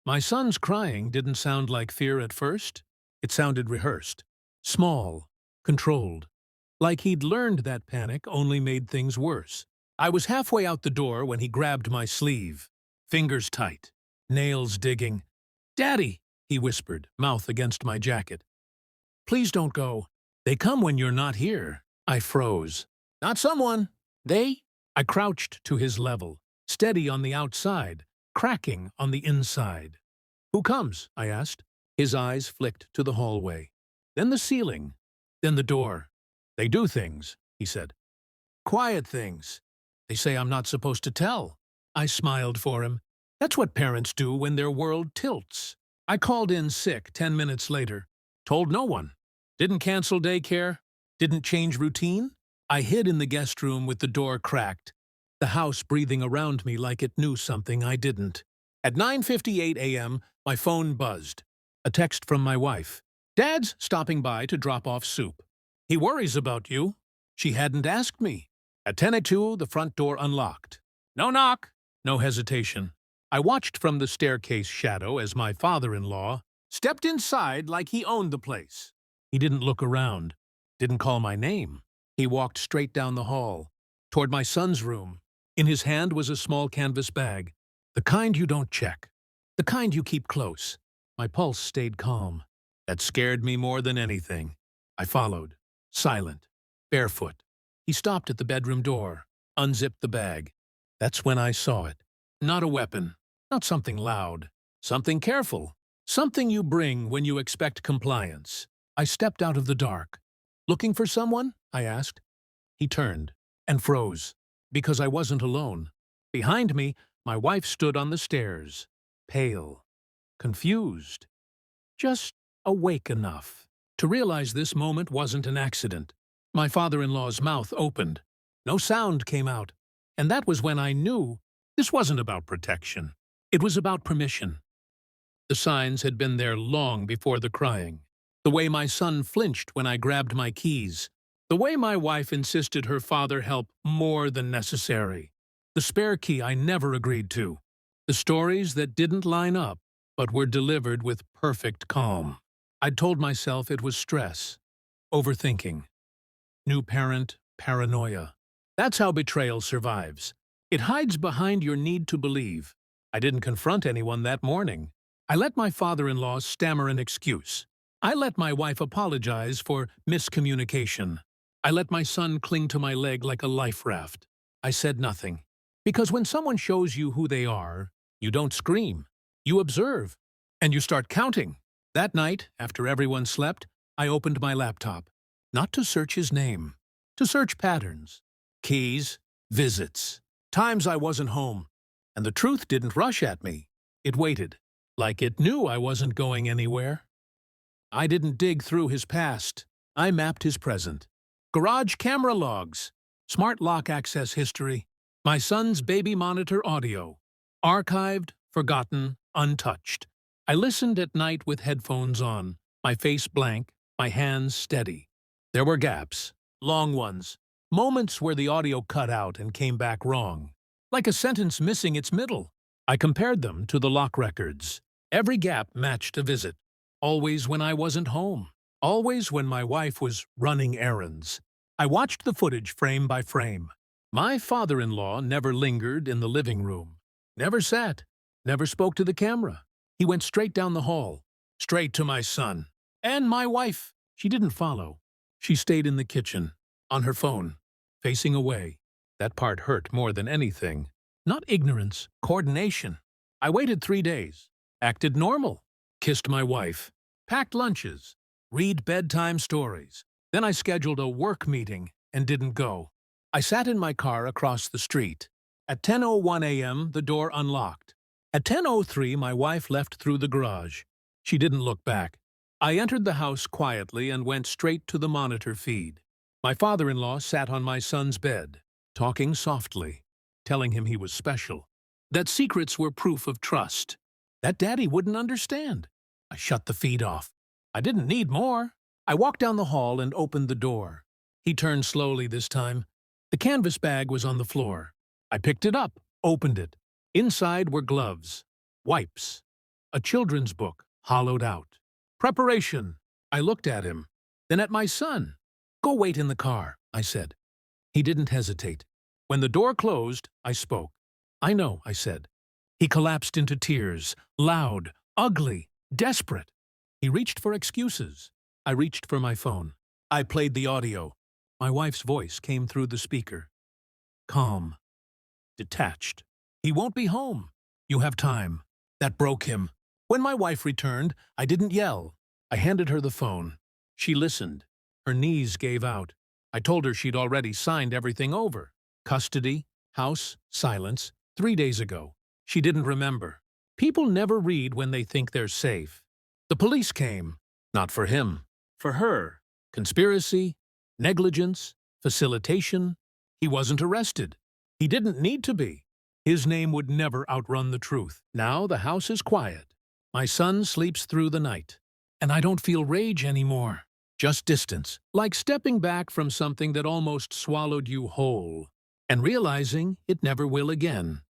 My son's crying didn't sound like fear at first. It sounded rehearsed, small, controlled, like he'd learned that panic only made things worse. I was halfway out the door when he grabbed my sleeve, fingers tight, nails digging. "Daddy," he whispered, mouth against my jacket. "Please don't go. They come when you're not here." I froze. "Not someone. They?" I crouched to his level, steady on the outside, cracking on the inside. "Who comes?" I asked. His eyes flicked to the hallway, then the ceiling, then the door. "They do things," he said. "Quiet things. They say I'm not supposed to tell." I smiled for him. That's what parents do when their world tilts. I called in sick 10 minutes later. Told no one. Didn't cancel daycare. Didn't change routine. I hid in the guest room with the door cracked, the house breathing around me like it knew something I didn't. At 9:58 a.m., my phone buzzed. A text from my wife. "Dad's stopping by to drop off soup. He worries about you." She hadn't asked me. At 10:02, the front door unlocked. "No knock." No hesitation. I watched from the staircase shadow as my father-in-law stepped inside like he owned the place. He didn't look around, didn't call my name. He walked straight down the hall, toward my son's room. In his hand was a small canvas bag, the kind you don't check, the kind you keep close. My pulse stayed calm. That scared me more than anything. I followed, silent, barefoot. He stopped at the bedroom door, unzipped the bag. That's when I saw it. Not a weapon, not something loud, something careful, something you bring when you expect compliance. I stepped out of the dark. "Looking for someone?" I asked. He turned and froze, because I wasn't alone. Behind me, my wife stood on the stairs, pale, confused, just awake enough to realize this moment wasn't an accident. My father-in-law's mouth opened. No sound came out, and that was when I knew this wasn't about protection. It was about permission. The signs had been there long before the crying. The way my son flinched when I grabbed my keys. The way my wife insisted her father help more than necessary. The spare key I never agreed to. The stories that didn't line up, but were delivered with perfect calm. I'd told myself it was stress, overthinking, new parent paranoia. That's how betrayal survives. It hides behind your need to believe. I didn't confront anyone that morning. I let my father-in-law stammer an excuse. I let my wife apologize for miscommunication. I let my son cling to my leg like a life raft. I said nothing. Because when someone shows you who they are, you don't scream. You observe. And you start counting. That night, after everyone slept, I opened my laptop. Not to search his name. To search patterns. Keys. Visits. Times I wasn't home. And the truth didn't rush at me. It waited. Like it knew I wasn't going anywhere. I didn't dig through his past. I mapped his present. Garage camera logs. Smart lock access history. My son's baby monitor audio. Archived, forgotten, untouched. I listened at night with headphones on, my face blank, my hands steady. There were gaps, long ones, moments where the audio cut out and came back wrong, like a sentence missing its middle. I compared them to the lock records. Every gap matched a visit. Always when I wasn't home. Always when my wife was running errands. I watched the footage frame by frame. My father-in-law never lingered in the living room. Never sat. Never spoke to the camera. He went straight down the hall. Straight to my son. And my wife. She didn't follow. She stayed in the kitchen. On her phone. Facing away. That part hurt more than anything. Not ignorance. Coordination. I waited 3 days. Acted normal. Kissed my wife. Packed lunches. Read bedtime stories. Then I scheduled a work meeting and didn't go. I sat in my car across the street. At 10:01 a.m., the door unlocked. At 10:03, my wife left through the garage. She didn't look back. I entered the house quietly and went straight to the monitor feed. My father-in-law sat on my son's bed, talking softly, telling him he was special, that secrets were proof of trust, that Daddy wouldn't understand. I shut the feed off. I didn't need more. I walked down the hall and opened the door. He turned slowly this time. The canvas bag was on the floor. I picked it up, opened it. Inside were gloves, wipes, A children's book, hollowed out. Preparation. I looked at him, then at my son. Go wait in the car, I said. He didn't hesitate. When the door closed, I spoke. I know, I said. He collapsed into tears, loud, ugly, desperate. He reached for excuses. I reached for my phone. I played the audio. My wife's voice came through the speaker. Calm. Detached. He won't be home. You have time. That broke him. When my wife returned, I didn't yell. I handed her the phone. She listened. Her knees gave out. I told her she'd already signed everything over. Custody, house, silence, 3 days ago. She didn't remember. People never read when they think they're safe. The police came. Not for him. For her. Conspiracy, negligence, facilitation. He wasn't arrested. He didn't need to be. His name would never outrun the truth. Now the house is quiet. My son sleeps through the night. And I don't feel rage anymore. Just distance, like stepping back from something that almost swallowed you whole, and realizing it never will again.